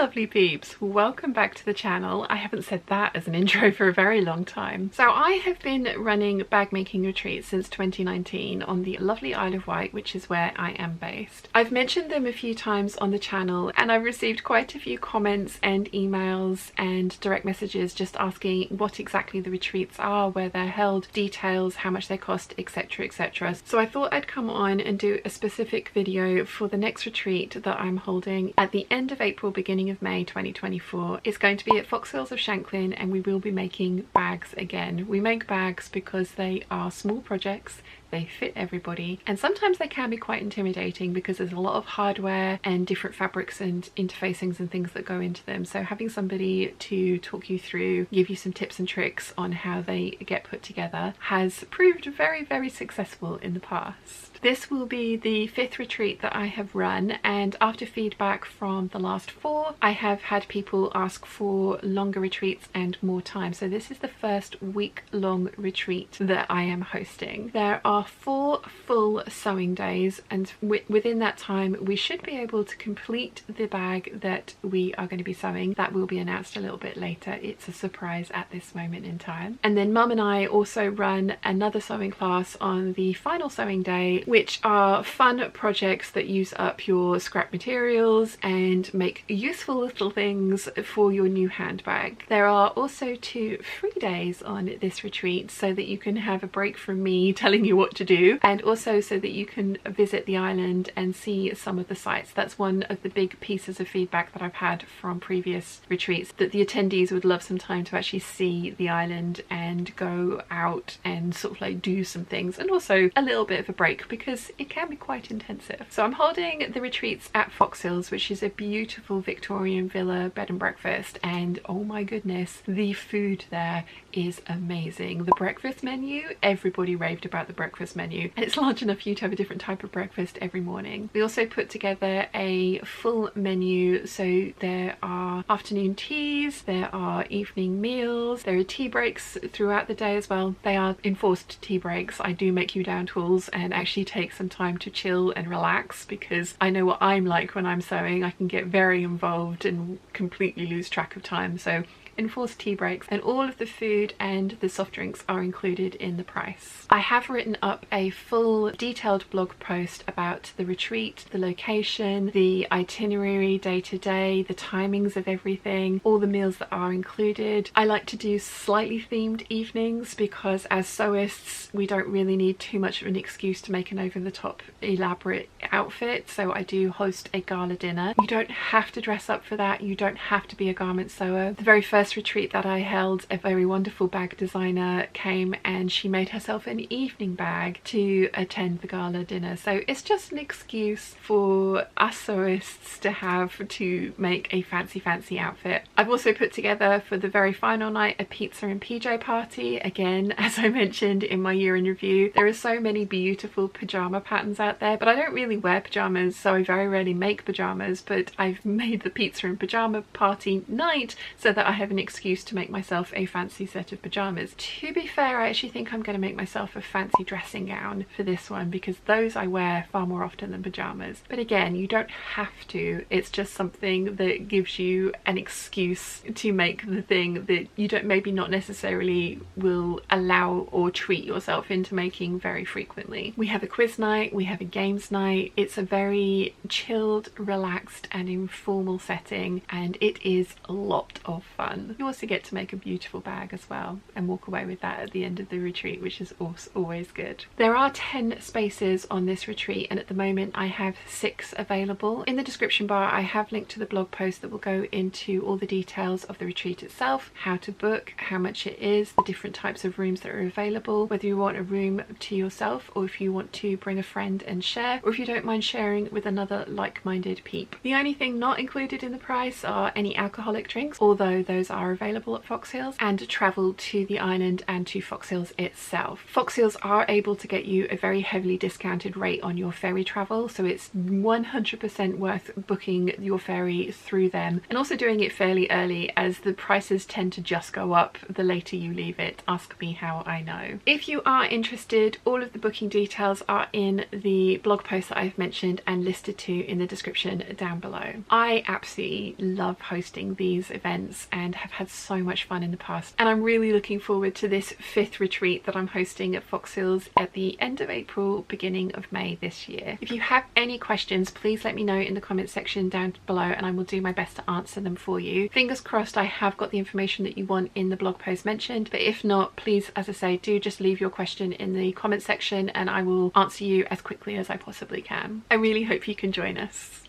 lovely peeps, welcome back to the channel. I haven't said that as an intro for a very long time. So I have been running bag making retreats since 2019 on the lovely Isle of Wight, which is where I am based. I've mentioned them a few times on the channel and I've received quite a few comments and emails and direct messages just asking what exactly the retreats are, where they're held, details, how much they cost, etc, etc. So I thought I'd come on and do a specific video for the next retreat that I'm holding at the end of April, beginning of May 2024. It's going to be at Foxhills of Shanklin and we will be making bags again. We make bags because they are small projects, they fit everybody, and sometimes they can be quite intimidating because there's a lot of hardware and different fabrics and interfacings and things that go into them. So having somebody to talk you through, give you some tips and tricks on how they get put together has proved very, very successful in the past. This will be the 5th retreat that I have run, and after feedback from the last 4, I have had people ask for longer retreats and more time. So this is the first week-long retreat that I am hosting. There are 4 full sewing days, and within that time we should be able to complete the bag that we are going to be sewing. That will be announced a little bit later. It's a surprise at this moment in time. And then Mum and I also run another sewing class on the final sewing day, which are fun projects that use up your scrap materials and make useful little things for your new handbag. There are also 2 free days on this retreat so that you can have a break from me telling you what to do, and also so that you can visit the island and see some of the sites. That's one of the big pieces of feedback that I've had from previous retreats, that the attendees would love some time to actually see the island and go out and sort of like do some things, and also a little bit of a break because it can be quite intensive. So I'm holding the retreats at Foxhills, which is a beautiful Victorian villa bed and breakfast, and oh my goodness, the food there is amazing. The breakfast menu, everybody raved about the breakfast menu, and it's large enough for you to have a different type of breakfast every morning. We also put together a full menu, so there are afternoon teas, there are evening meals, there are tea breaks throughout the day as well. They are enforced tea breaks. I do make you down tools and actually take some time to chill and relax, because I know what I'm like when I'm sewing. I can get very involved and completely lose track of time. So enforced tea breaks, and all of the food and the soft drinks are included in the price. I have written up a full detailed blog post about the retreat, the location, the itinerary day to day, the timings of everything, all the meals that are included. I like to do slightly themed evenings because as sewists we don't really need too much of an excuse to make an over-the-top elaborate outfit, so I do host a gala dinner. You don't have to dress up for that, you don't have to be a garment sewer. The very first retreat that I held, a very wonderful bag designer came and she made herself an evening bag to attend the gala dinner. So it's just an excuse for us sewists to have to make a fancy outfit. I've also put together for the very final night a pizza and PJ party. Again, as I mentioned in my year in review, there are so many beautiful pajama patterns out there, but I don't really wear pajamas, so I very rarely make pajamas, but I've made the pizza and pajama party night so that I have an excuse to make myself a fancy set of pajamas. To be fair, I actually think I'm going to make myself a fancy dressing gown for this one, because those I wear far more often than pajamas. But again, you don't have to. It's just something that gives you an excuse to make the thing that you don't, maybe not necessarily will allow or treat yourself into making very frequently. We have a quiz night, we have a games night. It's a very chilled, relaxed and informal setting, and it is a lot of fun. You also get to make a beautiful bag as well and walk away with that at the end of the retreat, which is always good. There are 10 spaces on this retreat, and at the moment I have 6 available. In the description bar I have linked to the blog post that will go into all the details of the retreat itself, how to book, how much it is, the different types of rooms that are available, whether you want a room to yourself or if you want to bring a friend and share, or if you don't mind sharing with another like-minded peep. The only thing not included in the price are any alcoholic drinks, although those are available at Fox Hills and travel to the island and to Fox Hills itself. Fox Hills are able to get you a very heavily discounted rate on your ferry travel, so it's 100% worth booking your ferry through them and also doing it fairly early, as the prices tend to just go up the later you leave it. Ask me how I know. If you are interested, all of the booking details are in the blog post that I've mentioned and listed to in the description down below. I absolutely love hosting these events and have had so much fun in the past, and I'm really looking forward to this 5th retreat that I'm hosting at Fox Hills at the end of April, beginning of May this year. If you have any questions, please let me know in the comment section down below and I will do my best to answer them for you. Fingers crossed I have got the information that you want in the blog post mentioned, but if not, please, as I say, do just leave your question in the comment section and I will answer you as quickly as I possibly can. I really hope you can join us.